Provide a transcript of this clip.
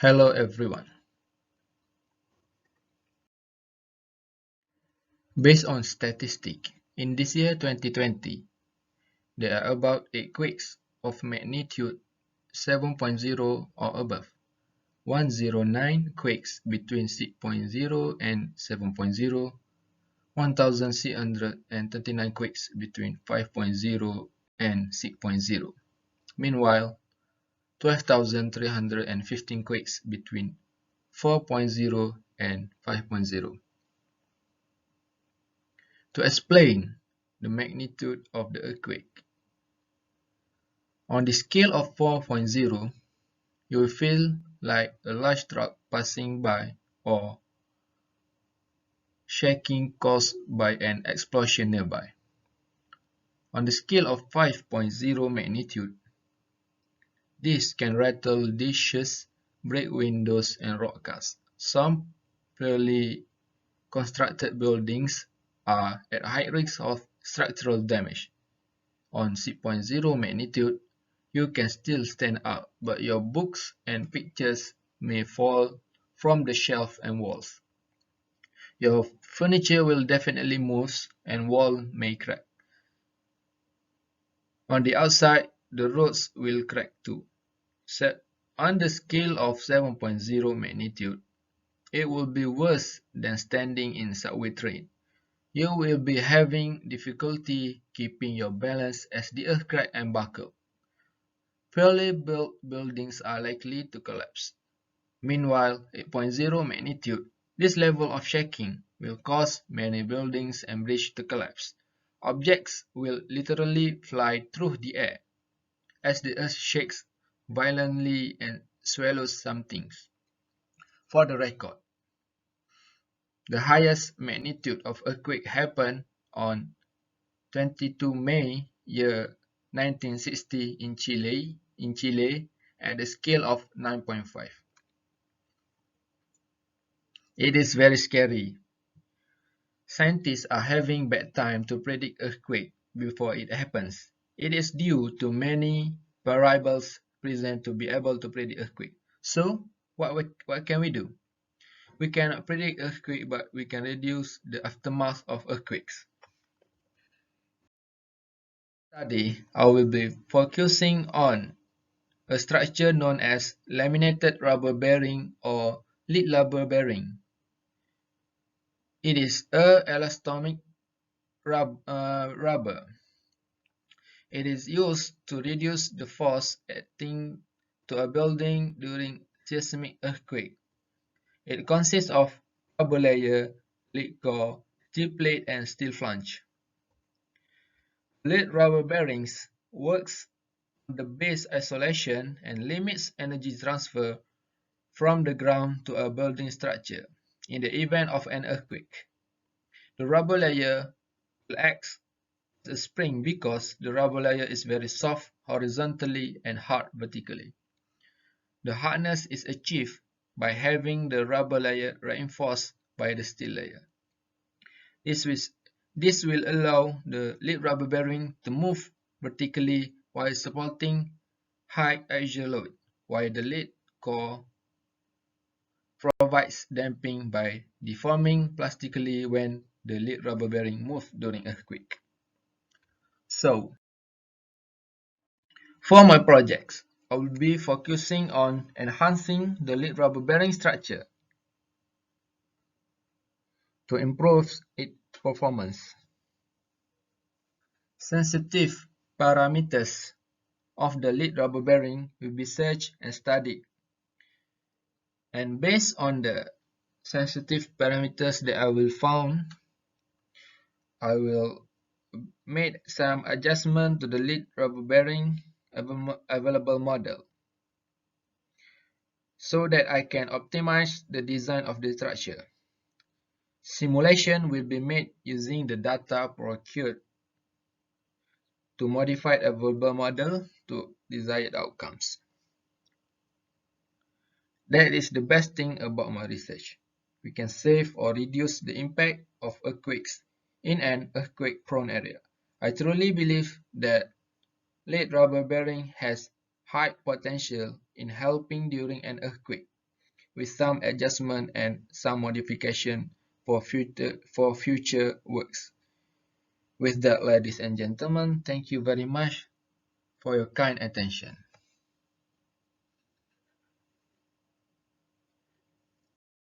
Hello everyone. Based on statistics, in this year 2020, there are about 8 quakes of magnitude 7.0 or above, 109 quakes between 6.0 and 7.0, 1,639 quakes between 5.0 and 6.0. Meanwhile, 12,315 quakes between 4.0 and 5.0. To explain the magnitude of the earthquake, on the scale of 4.0, you will feel like a large truck passing by or shaking caused by an explosion nearby. On the scale of 5.0 magnitude, this can rattle dishes, break windows, and rock cars. Some poorly constructed buildings are at high risk of structural damage. On 6.0 magnitude, you can still stand up, but your books and pictures may fall from the shelf and walls. Your furniture will definitely move and wall may crack. On the outside, the roads will crack too. Set on the scale of 7.0 magnitude, it will be worse than standing in subway train. You will be having difficulty keeping your balance as the earth crack and buckle. Poorly built buildings are likely to collapse. Meanwhile, 8.0 magnitude, this level of shaking will cause many buildings and bridges to collapse. Objects will literally fly through the air as the earth shakes violently and swallows some things. For the record, the highest magnitude of earthquake happened on 22 May year 1960 in Chile at a scale of 9.5. It is very scary. Scientists are having bad time to predict earthquake before it happens. It is due to many variables present to be able to predict earthquake. So, what can we do? We cannot predict earthquake, but we can reduce the aftermath of earthquakes. Study, I will be focusing on a structure known as laminated rubber bearing or lead rubber bearing. It is a elastomic rubber. It is used to reduce the force acting to a building during seismic earthquake. It consists of rubber layer, lead core, steel plate, and steel flange. Lead rubber bearings works on the base isolation and limits energy transfer from the ground to a building structure in the event of an earthquake. The rubber layer will act as a spring because the rubber layer is very soft horizontally and hard vertically. The hardness is achieved by having the rubber layer reinforced by the steel layer. This will allow the lead rubber bearing to move vertically while supporting high axial load, while the lead core provides damping by deforming plastically when the lead rubber bearing moves during earthquake. So, for my projects, I will be focusing on enhancing the lead rubber bearing structure to improve its performance. Sensitive parameters of the lead rubber bearing will be searched and studied, and based on the sensitive parameters that I will found, I will make some adjustment to the lead rubber bearing available model so that I can optimize the design of the structure. Simulation will be made using the data procured to modify a available model to desired outcomes. That is the best thing about my research. We can save or reduce the impact of earthquakes in an earthquake-prone area. I truly believe that lead rubber bearing has high potential in helping during an earthquake. with some adjustment and some modification for future works. With that, ladies and gentlemen, thank you very much for your kind attention.